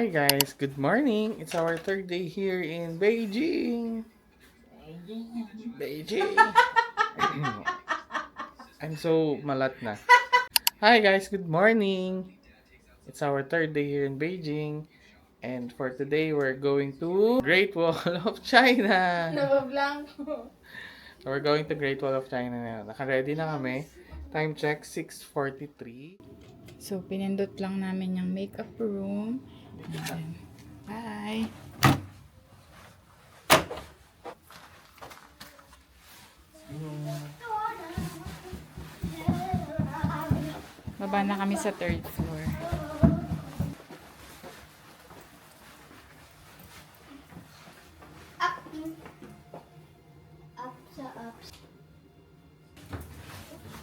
Hi guys, good morning. It's our third day here in Beijing. Beijing. I'm so malat na. Hi guys, good morning. It's our third day here in Beijing. And for today, we're going to Great Wall of China. Nabablanko. We're going to Great Wall of China na. Naka-ready na kami. Time check, 6:43. So, pinindot lang namin yung makeup room. And then, bye! Baba na kami sa third floor.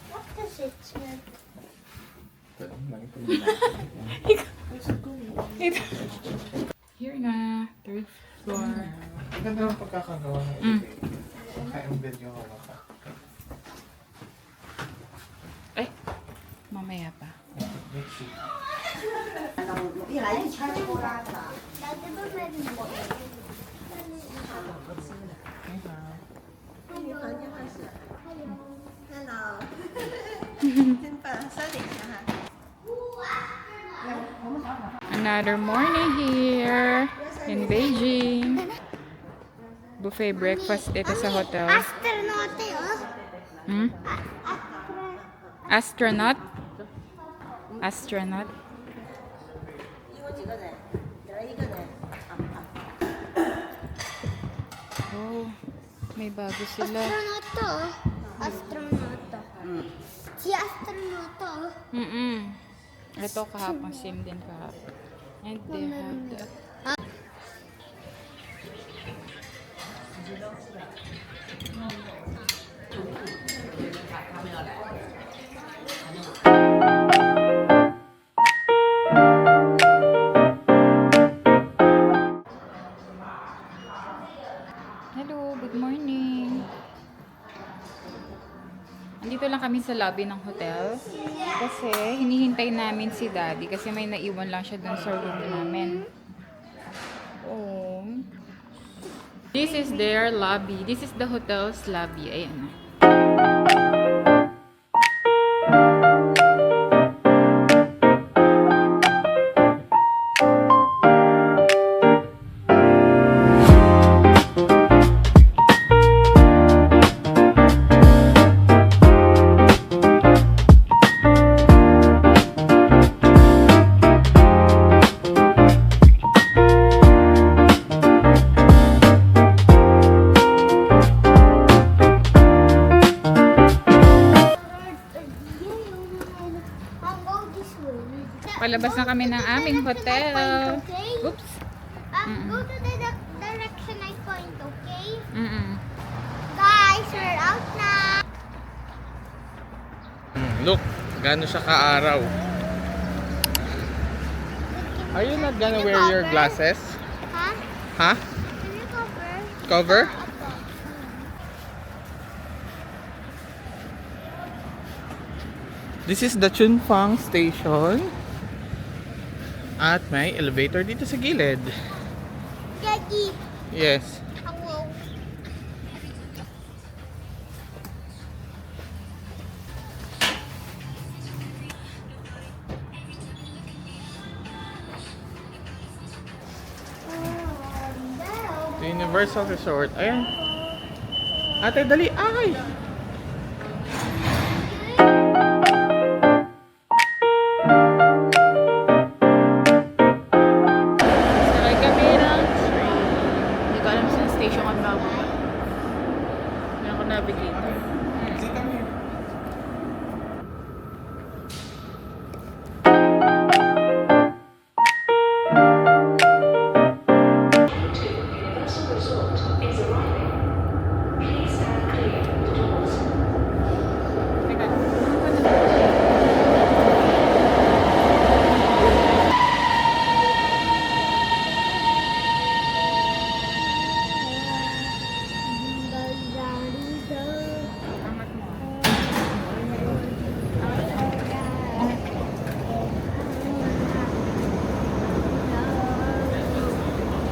What does it smell? Here na, third floor. Ang ganda ng pagkakagawa ng elevator. Naka-embed yung hawaka. Ay, mamaya pa. Let's see. Dati ba meron mo? Hello. 真棒，三点哈。 Another morning here in Beijing. Buffet breakfast dito sa hotel. Astronaut Hmm? Astronaut? Astronaut? 一共几个人？来一个人。 Oh, may bago sila. Astronaut. Astronaut. Si astronaut. Ito kahapon, same din kahapon. And they have the... Hello, good morning. Andito lang kami sa lobby ng hotel kasi hinihintay namin si Daddy kasi may naiwan lang siya dun sa room namin. Oh. This is their lobby. This is the hotel's lobby. Ayan na. I'll go this way. Palabas na kami ng aming hotel. Okay? Oops. Go to the direction I point, okay? Guys, Guys, we're out now. Look, gaano siya kaaraw. Are you not gonna wear your glasses? Huh? Huh? Can you cover? Cover? This is the Chunfang Station. At may elevator dito sa gilid. Daddy. Yes. Hello. The Universal Resort. Ayan. Ate, dali. Ay! sakay kami ng train. Hindi ko alam saan station kami bababa. Meron ko navigator.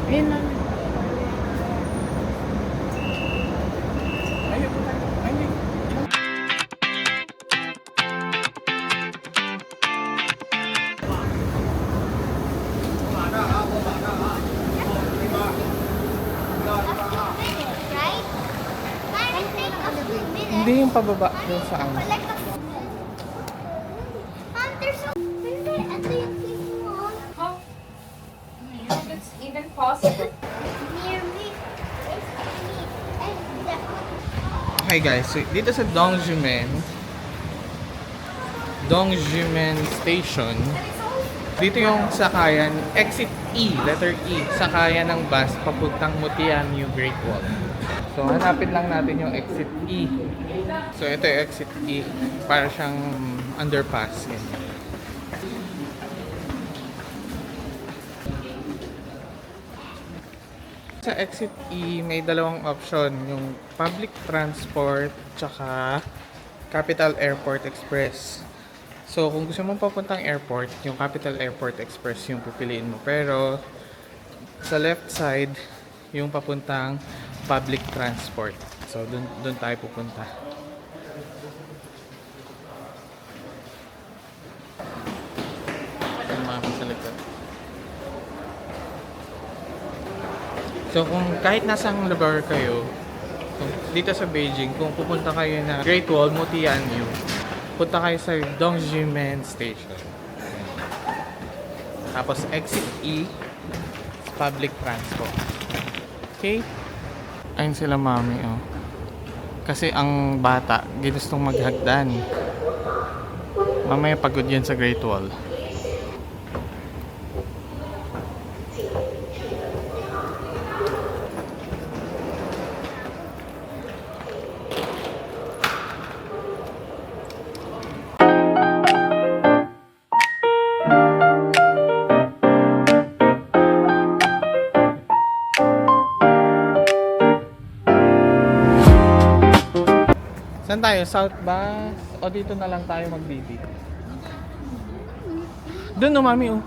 Ayun lang. Ayun po tayo. Ayun. Right? Parang take a few minutes. Hindi yung pababa doon sa ano. Like a there's so hindi, ito yung clip mo. Oh. That's even possible. Near me. It's me. And the Okay guys, so dito sa Dongjumen Station, dito yung sakayan, exit E, letter E, sakayan ng bus papuntang Mutianyu Great Wall. So hanapin lang natin yung exit E. So ito yung exit E, para siyang underpass. Ganyan. Sa exit E, may dalawang option, yung public transport tsaka Capital Airport Express. So, kung gusto mong papuntang airport, yung Capital Airport Express yung pipiliin mo. Pero, sa left side, yung papuntang public transport. So, dun tayo pupunta. Yung mga sa likod. So, kung kahit nasang lugar kayo, dito sa Beijing, kung pupunta kayo na Great Wall, Mutianyu, punta kayo sa Dongjumen Station. Tapos exit E, public transport. Okay? Ayun sila mami, oh. Kasi ang bata, ginustong maghagdan. Mamaya pagod yan sa Great Wall. Saan tayo? South Bus? O dito na lang tayo magbibi? Doon no, mami, oh.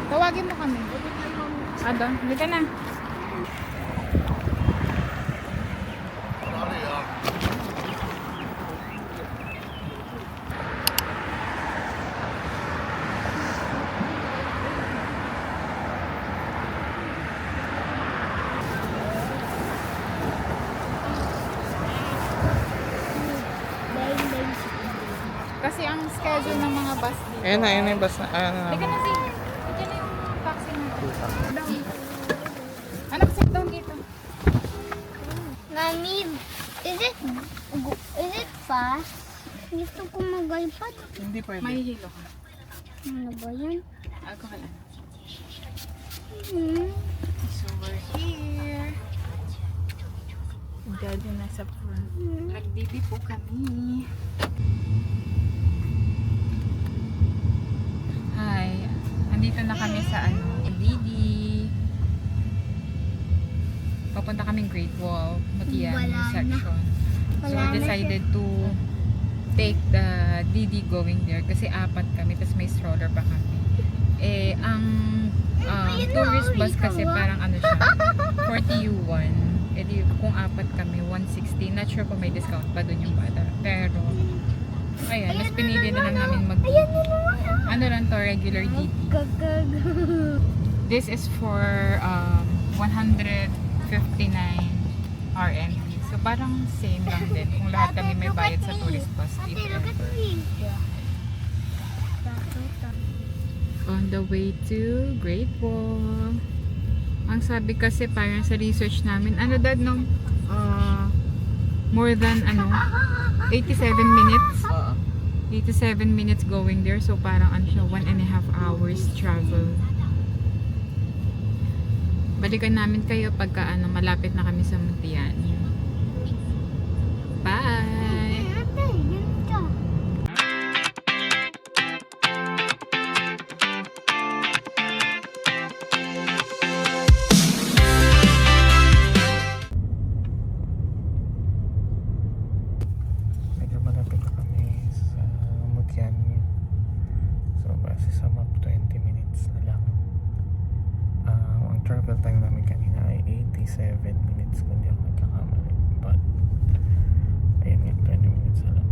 Tawagin mo kami. Ada, hindi ka na. Kasi ang schedule ng mga bus dito. Ayun na yung bus na. Ayun na. Hindi ka na, Zay. Hindi na yung taxi na. Anak, sit down dito. Mommy, is it fast? Gusto ko mag-iPad. Hindi pwede. May hilo ka. Ano ba yun? Alcohol. Hmm. So we're here. Daddy nasa front. Nag-baby po kami. Hi. Andito na kami sa Didi. Papunta kaming Great Wall, Mutianyu Wala na. section. So Wala na we decided to take the Didi going there kasi apat kami, tapos may stroller pa kami. Eh, ang tourist bus kasi parang ano siya, 40 yuan. Eh di, kung apat kami, 160. Not sure kung may discount pa dun yung bata. Pero, ayan, mas pinili na lang namin mag ano lang to, regular Didi. This is for 159 RMB. So parang same lang din kung lahat kami may bayad sa tourist bus. Ate, If look at ever. me. On the way to Great Wall. Ang sabi kasi parang sa research namin, ano dad no? More than 87 minutes. 87 minutes going there. So parang ano siya, 1.5 hours travel. Balikan namin kayo pagka malapit na kami sa Mutian. Bye! Ate, ganito. Medyo malapit na kami sa Mutian. So, base sa map, 20 minutes na lang. Ang travel time namin kanina ay 87 minutes kung di ako nagkakamali. But, ayun nga, 20 minutes na lang.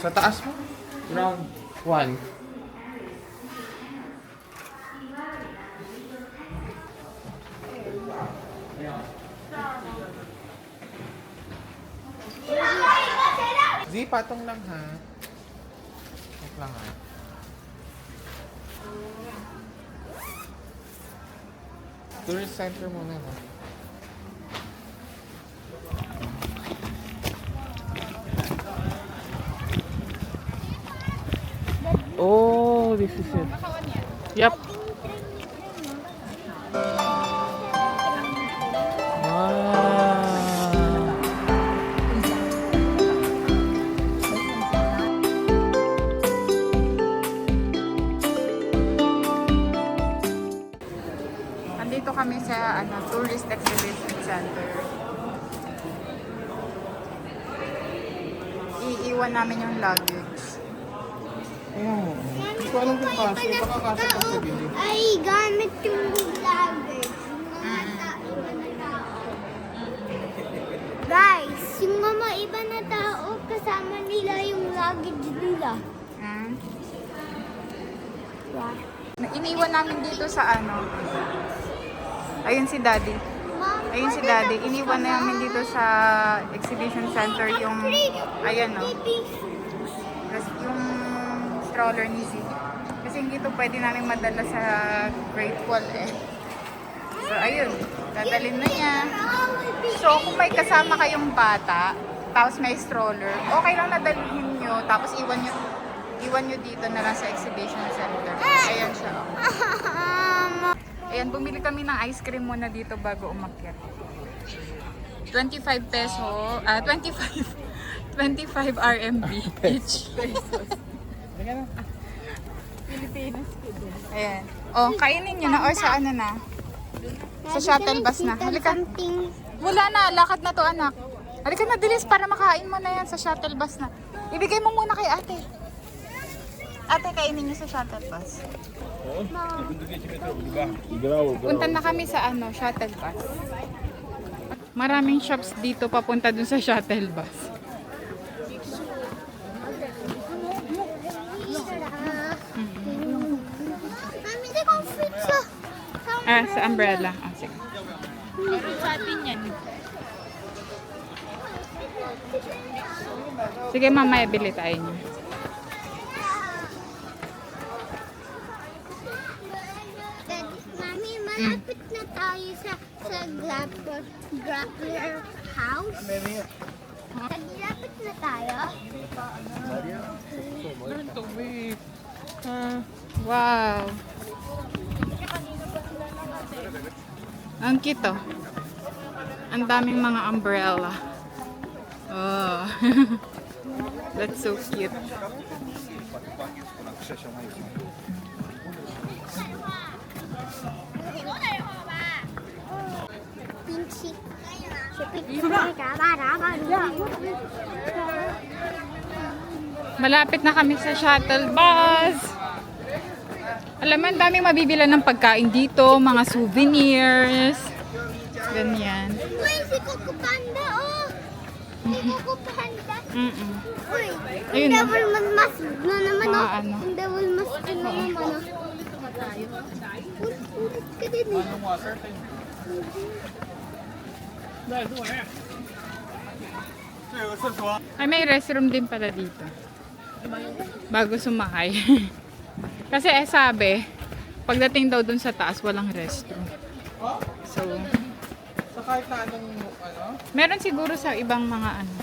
Sa taas mo? Round 1. Z, patong lang ha. Wait lang ha. Tourist center muna na. Oh, this is it. Yep. Wow. Andito kami sa Tourist Exhibition Center. Iiwan namin yung luggage. Ayan mo. Hindi ko alam kung kasi. Baka kasi pa sa video. Ay, gamit yung luggage. Yung mga iba na tao. Guys, yung mga iba na tao, kasama nila yung luggage nila. Wow. Iniwan namin dito sa ayun si Daddy. Mom, Ayun si Daddy. Iniwan namin dito sa exhibition center yung, ayan o. Yung stroller ni Z. Kasi hindi to pwede namin madala sa Great Wall eh. So ayun, dadalhin na niya. So kung may kasama kayong bata, tapos may stroller, okay lang nadalhin nyo, tapos iwan nyo dito na lang sa exhibition center. Ayan siya. Ayan, bumili kami ng ice cream muna dito bago umakyat. 25 RMB each. Pilipinas. Ayan. Oh, kainin nyo na or sa na? Sa shuttle bus na. Halika. Wala na, lakad na to anak. Halika na, bilis para makain mo na yan sa shuttle bus na. Ibigay mo muna kay ate. Ate, kainin nyo sa shuttle bus. Punta na kami sa shuttle bus. Maraming shops dito papunta dun sa shuttle bus. Mami, di ko fit sa... Sa umbrella. Sige. Meron sa atin yan. Sige, mamaya bili tayo niyo. Mami, malapit na tayo sa Grappler House. Malapit na tayo. Wow. Ang cute oh. Ang daming mga umbrella. Oh. That's so cute. Pinchi. Malapit na kami sa shuttle bus. Alam mo, ang daming mabibila ng pagkain dito, mga souvenirs. Ganyan. Uy, si Coco Panda, oh! Si Coco Panda. Uy, Ayun ang na. devil mas na naman, Mga oh. ano. Ang devil mas na naman, oh. Ulit ka din, eh. Ay, may restroom din pala dito. Bago sumakay. Kasi sabi, pagdating daw dun sa taas, walang restroom. So, So kahit na anong ano? meron siguro sa ibang mga ano.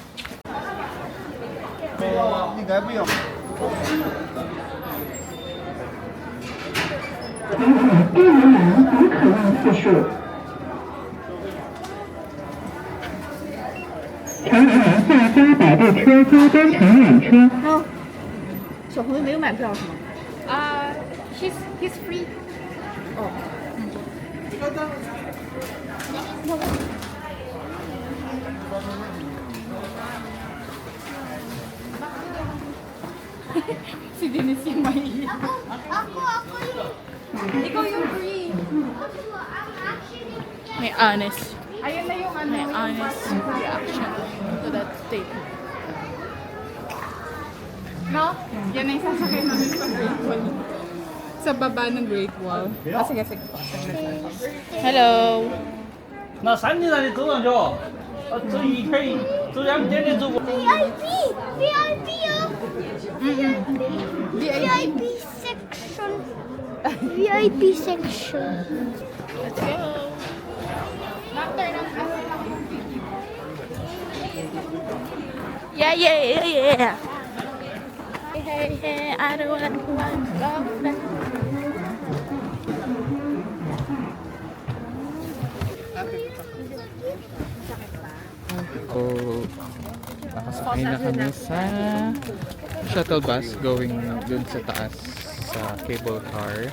He's free. Ikaw daw. Si Dennis yung mahihiya. Ako yung... Ikaw yung free. I'm actually... May honest. Ayun na yung ano. May honest reaction to that statement. No? Yan na yung sasakay namin sa Great Wall. Sa baba ng Great Wall. Ah, sige, sige. Hello. 那3年的走上去，这一片走2点的走过。 VIP! VIP oh! VIP section. VIP section. Let's go. Yeah, yeah, yeah, yeah. Hey, hey, hey, I don't want to go back. So, nakasakay na kami sa shuttle bus going dun sa taas sa cable car.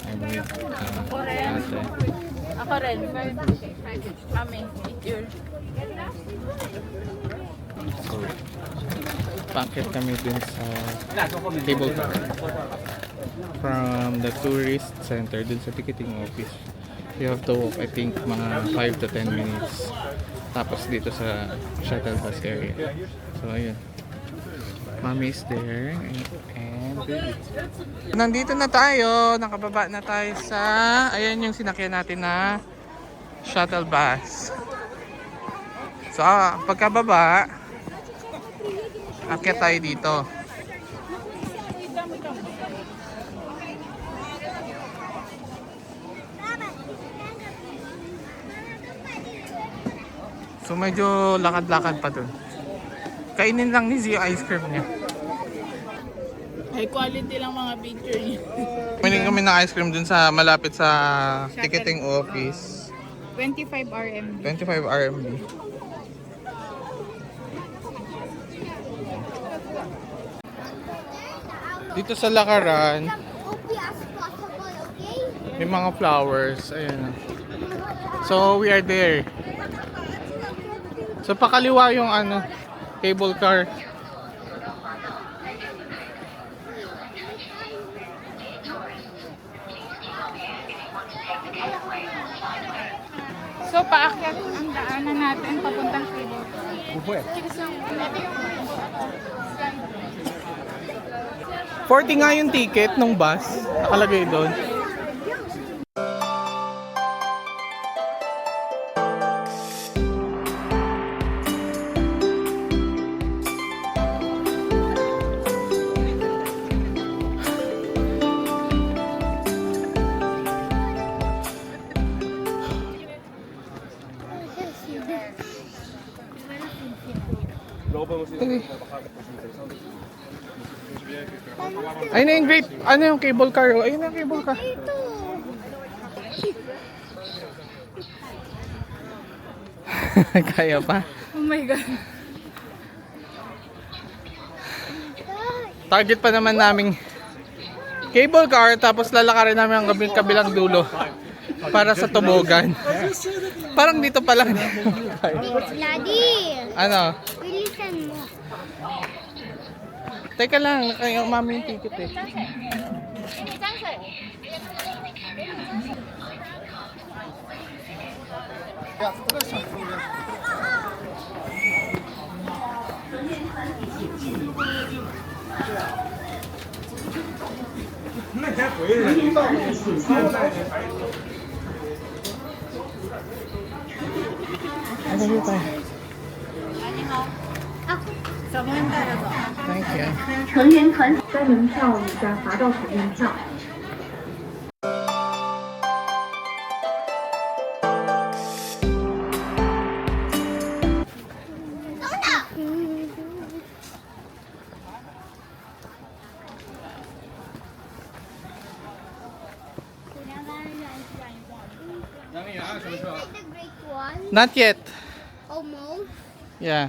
I'm with ate. Ako rin. Mami, eat your... So, packet kami dun sa cable car. From the tourist center dun sa ticketing office. You have to walk, I think, mga 5 to 10 minutes. Tapos dito sa shuttle bus area. So, ayun. Mommy is there. And baby. Nandito na tayo. Nakababa na tayo sa... Ayan yung sinakyan natin na shuttle bus. So, pagkababa, akyat tayo dito. So medyo lakad-lakad pa dun. Kainin lang ni Zio ice cream niya. High quality lang mga picture niya. Kumain kami ng ice cream dun sa malapit sa ticketing office. 25 RMB. 25 RMB. Dito sa lakaran, OP as possible, okay? may mga flowers. Ayan. So we are there. So pakaliwa yung ano, cable car. So, paakyat ang daanan natin papuntang cable car. 40 nga yung ticket ng bus. Nakalagay doon. Ayun na yung great, ano yung cable car? Oh. Ayun na yung cable car. Ito. Kaya pa. Oh my God. Target pa naman naming cable car, tapos lalakarin namin ang kabilang dulo para sa tubogan. Parang dito pa lang. Daddy, Ano? bilisan mo. Teka lang, kayo mami yung ticket eh. Ano yun tayo? Ako. Thank you. 成员团该门票已在罚到场验票。 The great one. Not yet. Almost. Yeah.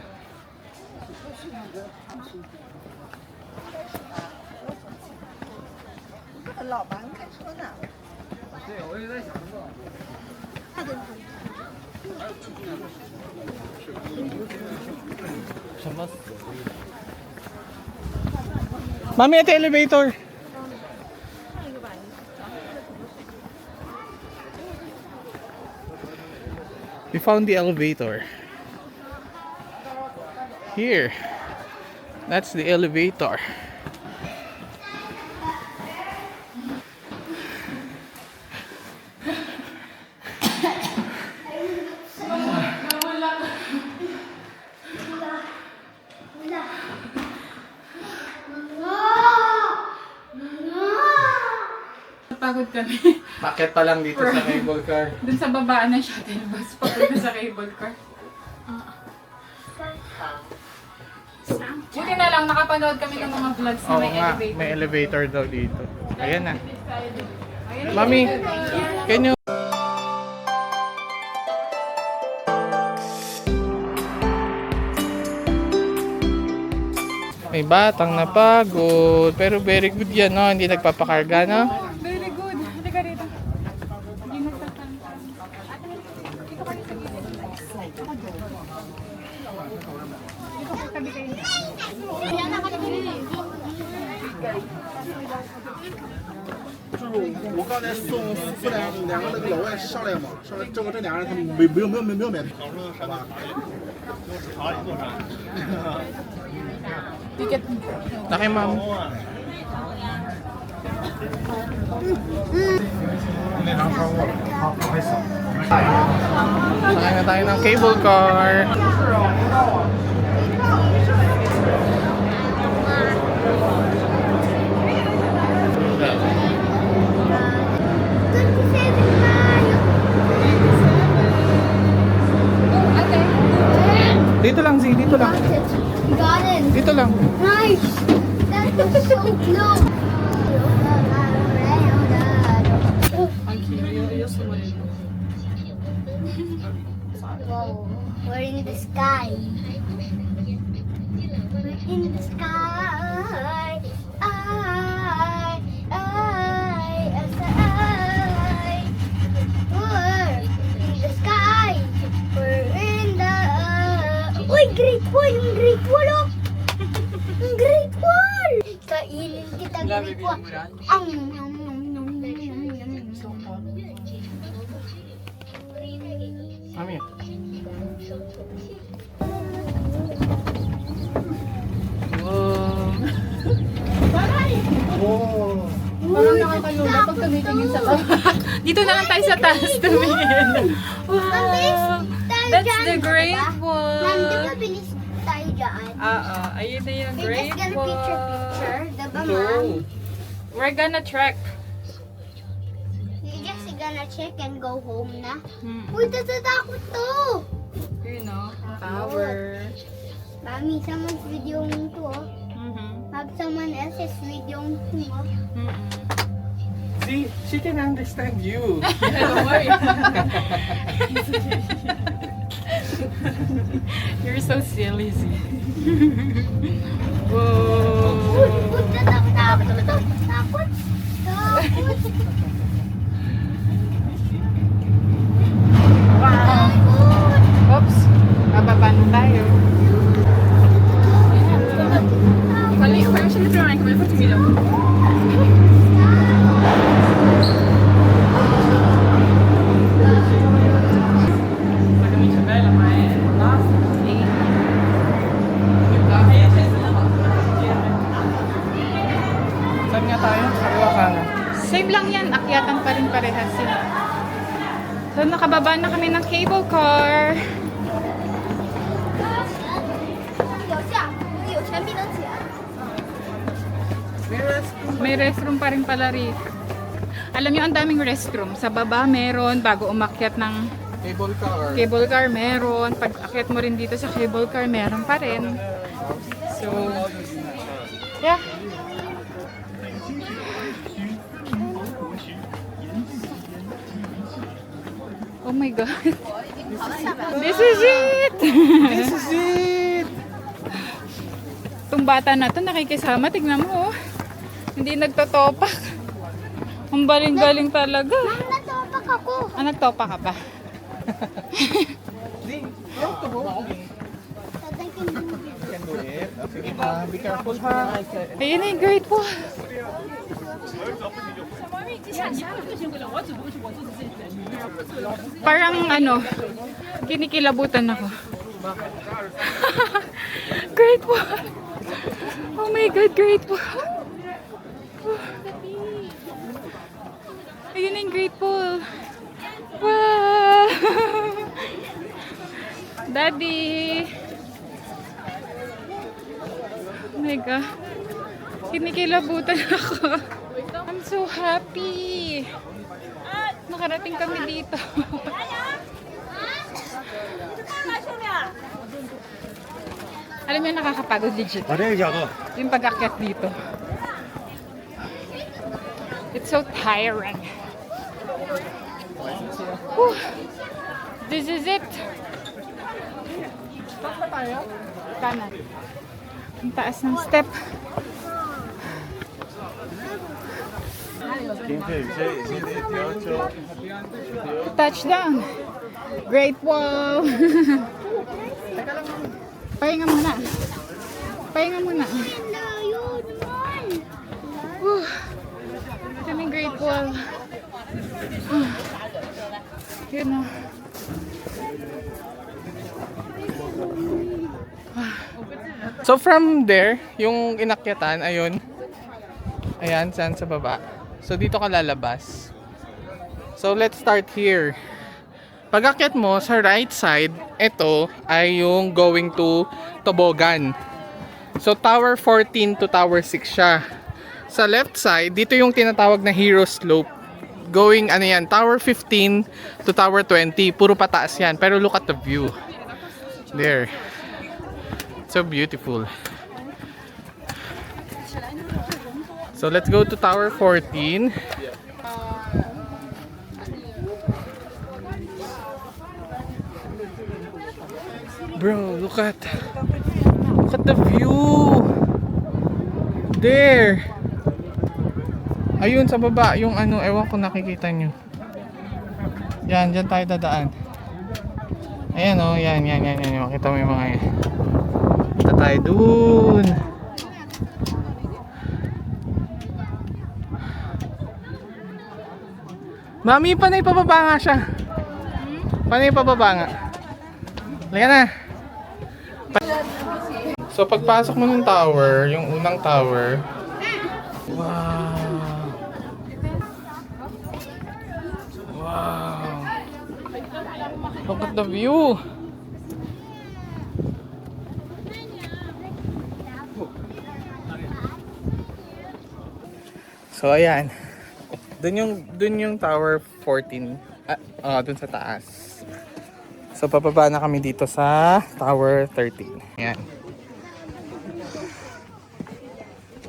Mami, ito elevator. We found the elevator. Here. That's the elevator. Pagod kami. Bakit pa lang dito sa cable car? Dun sa babaan ng shuttle bus, papunta sa cable car. Buti na lang, nakapanood kami ng mga vlogs na Oo may nga, elevator. may elevator daw dito. Ayan na. Ayun, Mami, can you... May batang napagod. Pero very good yan, no? Hindi nagpapakarga, no? Very good. Halika rito. Hindi nagtatangka. Dito kayo sa gilid. Dito kayo tabi kayo. 就是我刚才送苏两个那个老外上来嘛，上来这俩人他们没有买票，好吧？ Laki, ma'am. Sakay na tayo ng cable car. Dito lang, Z. Dito lang. Got it. Dito lang. Nice. That was so close. Whoa, we're in the sky. We're in the sky. We're in the sky. We're in the... Uy, Great Wall! Yung Great Wall, oh! Yung Great Wall! Kainin kita, Great Wall. Ang yum, yum, yum, yum, yum, yum. Mami. Parang nakakalula pag tumitingin sa taas. Dito na lang tayo sa taas tumingin. Wow! That's the Great Ma'am, di Wall. ba bilis tayo dyan? Oo, ayun na yung We're Great just gonna Wall. picture. Diba, ma'am? We're gonna trek. You just gonna check and go home na. Hmm. Uy, natatakot to! You know, tower. Mami, someone's videoing to, oh. Have someone else's videoing to, oh. Z, she can understand you. Don't worry. You're so silly, Z. Whoa. Uy, takot. Takot. Oops. Bababa na tayo. Kali, kaya siya na pinarayan ko. May patumilaw. Saan nga tayo? Kaliwa kanan. Same lang yan. Akyatan pa rin parehas yun. So, nakababa na kami ng cable car. 有像有钱币的钱。May restroom pa rin pala rito. Alam nyo, ang daming restroom. Sa baba meron, bago umakyat ng cable car meron. Pag akyat mo rin dito sa cable car, meron pa rin. So, yeah. Oh my God. This is it! This is it! Itong bata na to nakikisama, tignan mo. Oh. Hindi nagtotopak. Ang baling-baling talaga. Natopak ako. Ah, nagtopak ka pa? Be careful ha. Ayun na yung great wall. Parang ano, kinikilabutan ako. Great wall. Oh my God, great wall. Ayun na yung great wall. Wow! Daddy! Oh my God. Kinikilabutan ako. I'm so happy. Nakarating kami dito. Alam mo yung nakakapagod legit. Yung pag-akyat dito. It's so tiring. Whew. This is it. Kanan. Ang taas ng step. Touchdown. Great Wall. Pahinga muna. Pahinga muna. Layo naman. Whew. Kaming Great Wall. Yun na. So from there, yung inakyatan, ayun. Ayan, saan sa baba. So dito ka lalabas. So let's start here. Pag akyat mo sa right side, ito ay yung going to Toboggan. So Tower 14 to Tower 6 siya. Sa left side, dito yung tinatawag na Hero Slope. Going, ano yan, Tower 15 to Tower 20. Puro pataas yan. Pero look at the view. There. So beautiful. So let's go to Tower 14. Bro, look at the view. There. Ayun sa baba, yung ano, ewan ko nakikita nyo. Yan, dyan tayo dadaan. Ayan o, yan. Makita mo yung mga yan. Punta tayo dun. Mami, panay pababa nga siya. Panay pababa nga. Lika na. So pagpasok mo ng tower, yung unang tower. Wow. Wow. Look at the view. So ayan. Dun yung Tower 14. Dun sa taas. So papaba na kami dito sa Tower 13. Ayan.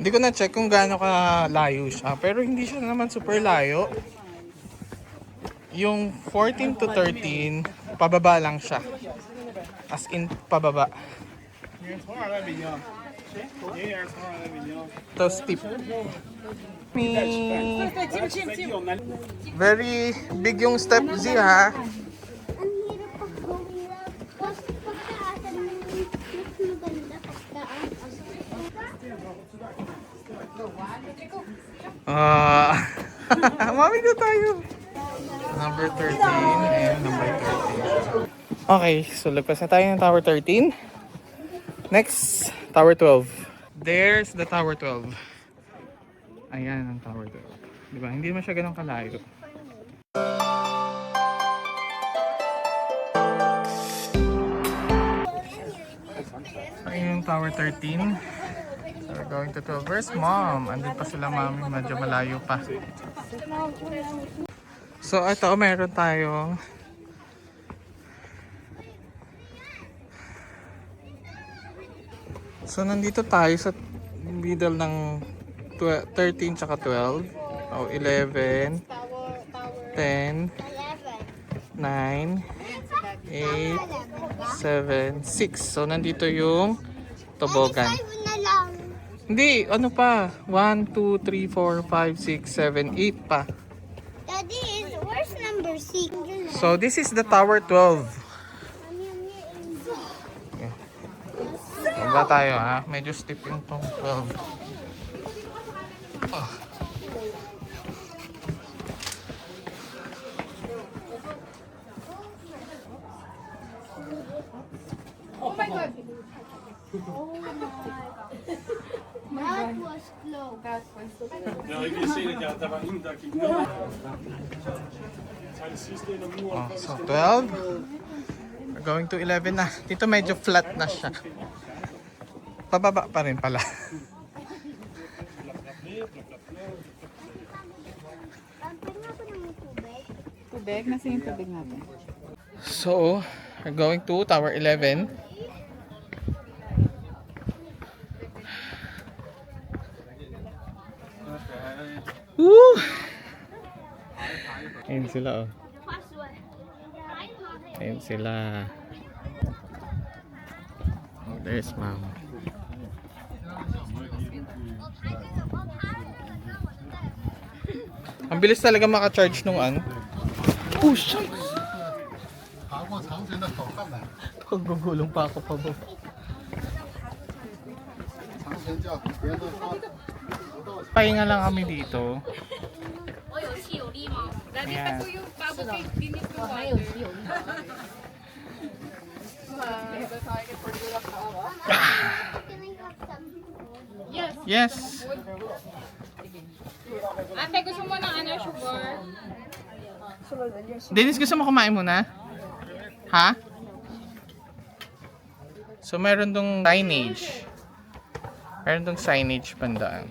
Hindi ko na check kung gaano ka layo siya, pero hindi siya naman super layo. Yung 14 to 13, pababa lang siya. As in, pababa. Ito steep. Very big yung step Z ha. Ang hirap pag going up. Tapos pagkaasan mo, mas maganda pagkaasan. Mami ko tayo. Number 13 and number 13. Okay, so lagpas na tayo ng Tower 13. Next, Tower 12. There's the Tower 12. Ayan ang Tower 12. Diba? Hindi naman siya ganun kalayo. Ayun yung Tower 13. So we're Going to 12. Where's mom? Andun pa sila mami. Medyo malayo pa. So, ito, meron tayong so, nandito tayo sa middle ng 13 tsaka 12. O, 11, 10, 9, 8, 7, 6. So, nandito yung tobogan. Na lang. Hindi, ano pa? 1, 2, 3, 4, 5, 6, 7, 8 pa. Daddy, where's number 6? So, this is the tower 12. Baba tayo ha. Medyo steep yung tong 12. Oh. That was close. Ja, ik wist zeker dat dat niet dat ik zijn systeem moe. Oh, so 12. We're going to 11 na. Dito medyo flat na siya. Pababa pa rin pala. Tubig? Nasa yung tubig natin? So, we're going to Tower 11. Woo! Ayun sila oh. Ayun sila. Oh, there's mom. Ang bilis talaga maka-charge nung ano. Oh, shucks! Gugulong pa ako pa ba? Pahinga lang kami dito. Ayan. Yung babo cake, dinis ko water. Yes. Yes! Ate, gusto mo ng ano, sugar? Dennis, gusto mo kumain muna? Ha? So, meron dong signage. Meron dong signage bandaan.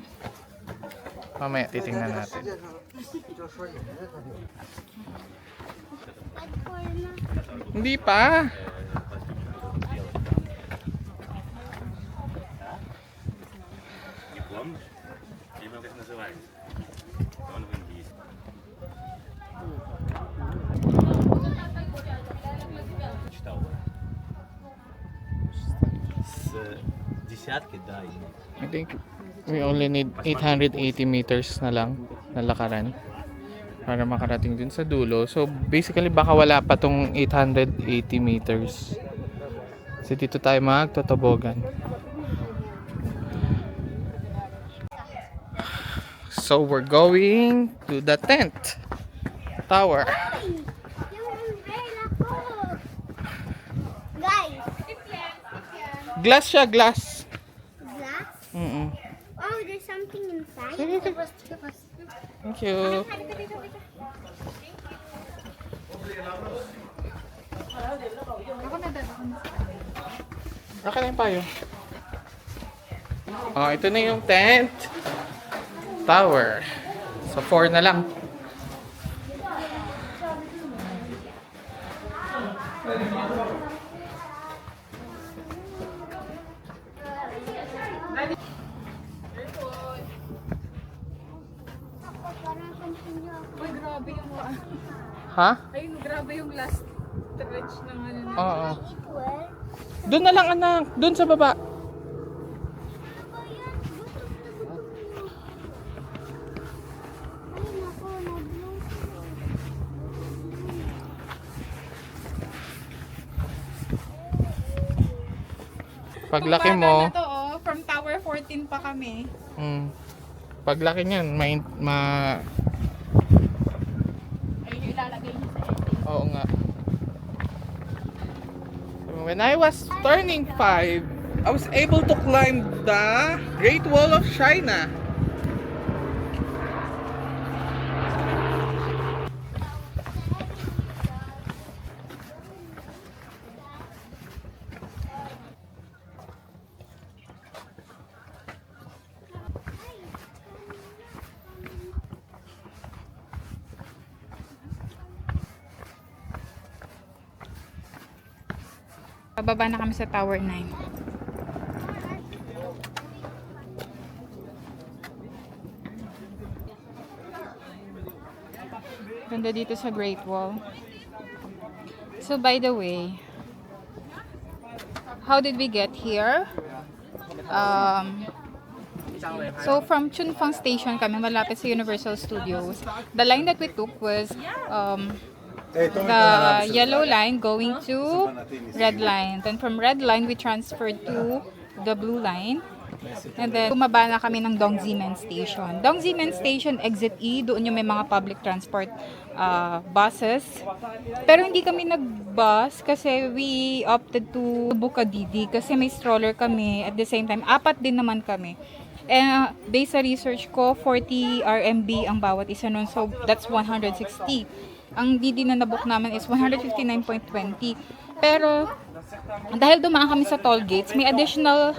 Mamaya titingnan natin. Hindi pa. I think we only need 880 meters na lang na lakaran para makarating dun sa dulo. So basically baka wala pa tong 880 meters. So dito tayo magtotobogan. So we're going to the tent tower. Yung umbrella ko. Guys. Glass siya, glass. Glass? Mm-mm. Oh, there's something inside. Thank you. Baka na yung payo. Oh, ito na yung tent tower. So 4 na lang. Uy, grabe yung Ha? ayun, grabe yung last stretch ng ano na. Oo. Doon na lang anak, doon sa baba. Paglaki mo, Tumbaga na to, oh. From Tower 14 pa kami. paglaki niyan, Ayun yung ilalagay niyo sa edit. Oo nga. When I was turning 5, I was able to climb the Great Wall of China. Pababa na kami sa Tower 9. Ganda dito sa Great Wall. So by the way, how did we get here? So from Chunfang Station kami, malapit sa Universal Studios. The line that we took was the yellow line going to red line. Then from red line, we transferred to the blue line. And then, bumaba na kami ng Dongzhimen Station. Dongzhimen Station, exit E, doon yung may mga public transport buses. Pero hindi kami nag-bus kasi we opted to book a Didi kasi may stroller kami. At the same time, 4 din naman kami. Based sa research ko, 40 RMB ang bawat isa nun. So, that's 160. Ang Didi na nabook naman is 159.20. Pero, dahil dumaan kami sa toll gates, may additional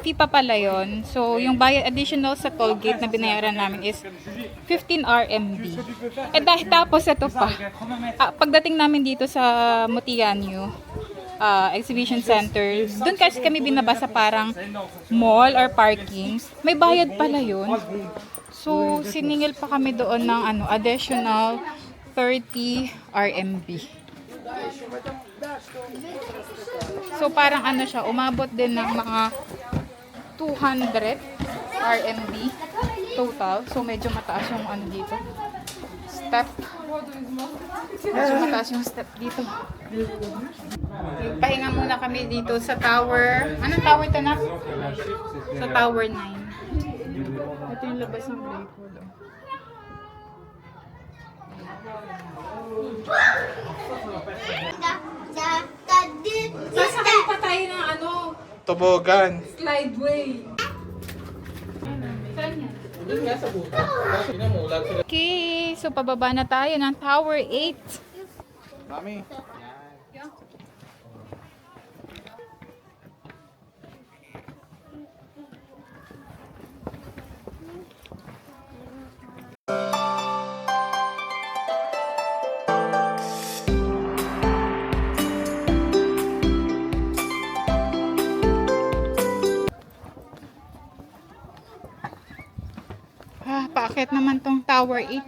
fee pa pala yun. So, yung bayad additional sa toll gate na binayaran namin is 15 RMB. Dahil tapos ito pa, pagdating namin dito sa Mutianyu Exhibition Center, doon kasi kami binabasa parang mall or parking. May bayad pala yun. So, siningil pa kami doon ng additional 30 RMB. So, parang siya, umabot din ng mga 200 RMB total. So, medyo mataas yung dito. Step. Medyo mataas yung step dito. Pahinga muna kami dito sa tower. Anong tower ito na? Sa tower 9. Ito yung labas ng Great Wall. Sasakay pa tayo ng Tobogan. slideway. Saan yan? Doon nga sa buta. Sino mo, ulag sila. Okay, so pababa na tayo ng Tower 8. Mami. Paakyat naman tong Tower 8.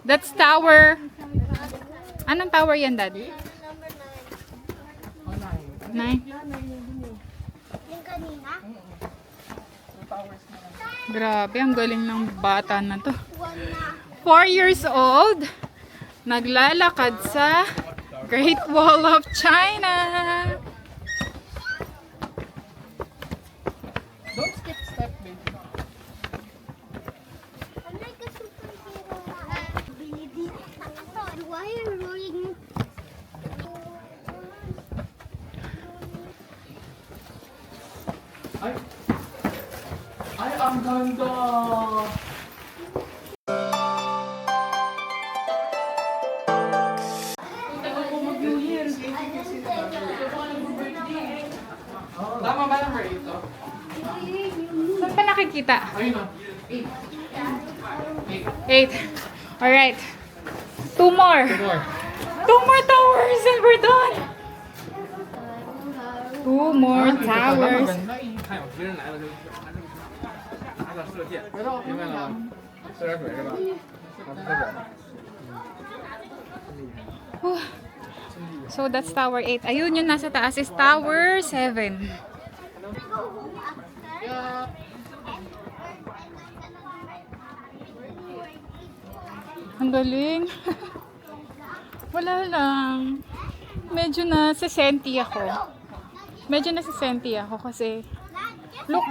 That's Tower. Anong tower yan, Daddy? 9. Yung kanina, Grabe, ang galing ng bata na to. 1 na. 4 years old, naglalakad sa Great Wall of China. Don't skip step, baby. I'm like a superhero. Ability. Why are you rolling? Ay! Ay, ang ganda! Tama ba number 8 to? Saan pa nakikita? Ayun o. 8. Alright. 2 more. 2 more towers and we're done. 2 more towers. Maganda eh. 看有别人来了就按照射箭， Pero okay 明白了吗？喝点水是吧？喝水。 So that's Tower 8. Ayun yung nasa taas is Tower 7. Ang galing. Wala lang. Medyo nasasenti ako. Kasi look,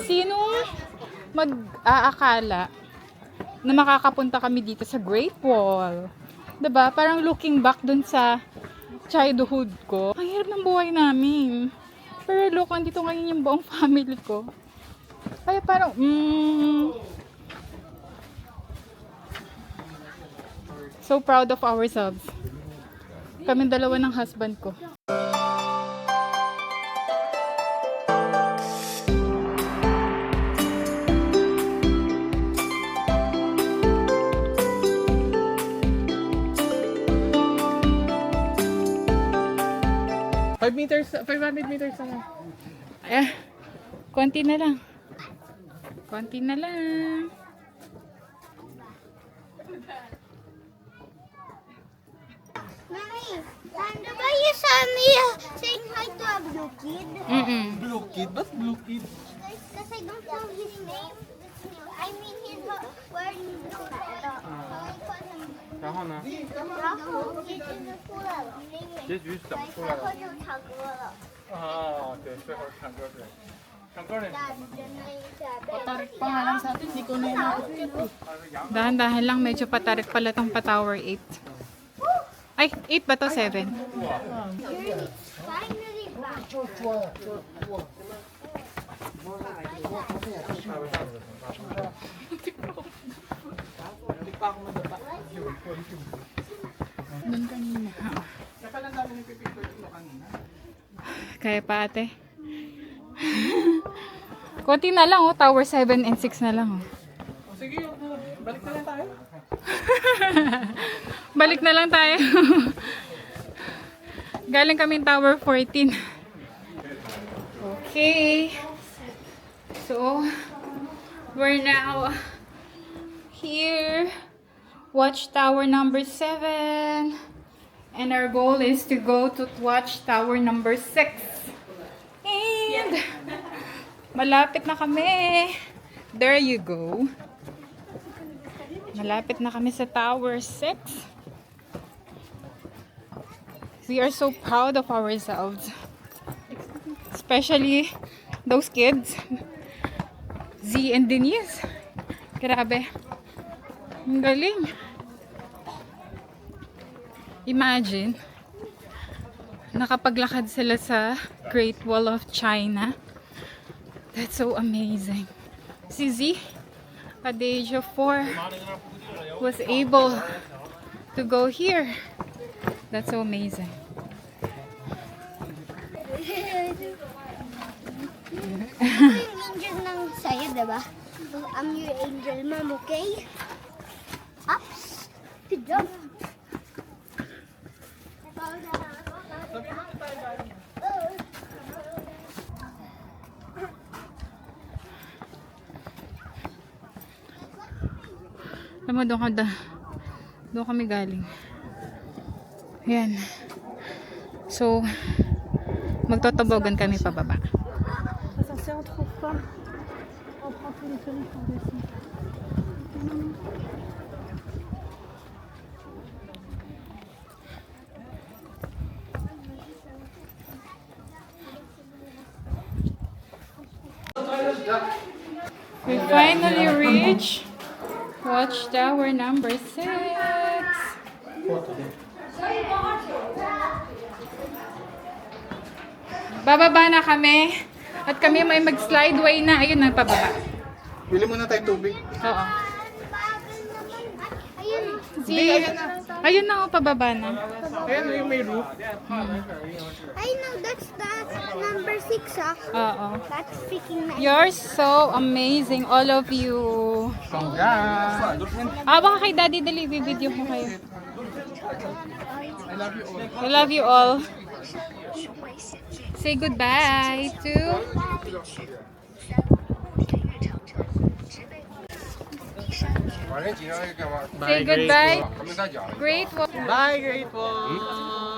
sinong mag-aakala na makakapunta kami dito sa Great Wall? 'Di ba? Parang looking back dun sa childhood ko. Ang hirap ng buhay namin. Pero look, andito ngayon yung buong family ko. Kaya parang, so proud of ourselves. Kaming dalawa ng husband ko. $500 meters na. Eh, konti na lang. Konti na lang. Mommy, ano ba you saw me saying hi to a blue kid? Blue kid? Ba't blue kid? Because I don't know his name. I mean, he's wearing blue. Ito. Kaho na. 然后也就是出来了，结局怎么出来了？最后就唱歌了。啊，对，最后唱歌对。唱歌那Patarik pa nga lang sa atin, hindi ko na inaakit. Dahan-dahan lang, medyo patarik pala tong pa-tower 8. Ay, 8 ba to? 7? Finally back. Doon kanina. Kaya pa ate. Konti na lang oh, tower 7 and 6 na lang oh. Sige, balik na lang tayo. Balik na lang tayo. Galing kaming tower 14. Okay. So, we're now here. Watchtower number 7. And our goal is to go to watchtower number 6. And malapit na kami. There you go. Malapit na kami sa tower 6. We are so proud of ourselves. Especially those kids. Z and Denise. Grabe. Ang galing. Imagine, nakapaglakad sila sa Great Wall of China. That's so amazing. Si Z, at the age of 4, was able to go here. That's so amazing. Yung angel ng sa'yo, diba? I'm your angel, mom, okay? Ups. Good job. Alam mo, doon kami galing. Yan. So, magtotobogan kami pababa. We finally reached watchtower number 6. Bababa na kami. At kami may mag-slideway na. Ayun na, pababa. Bili muna tayo tubig. Oo. Ayun. Ayun na, oh, pababa na. Ayan yung may roof. I know that's number 6, ah. Oo. That's freaking nice. You're so amazing, all of you. Congrats! Baka kay Daddy dali, video ko kayo. I love you all. Say goodbye to... Say goodbye. Great Wall. Bye, Great Wall!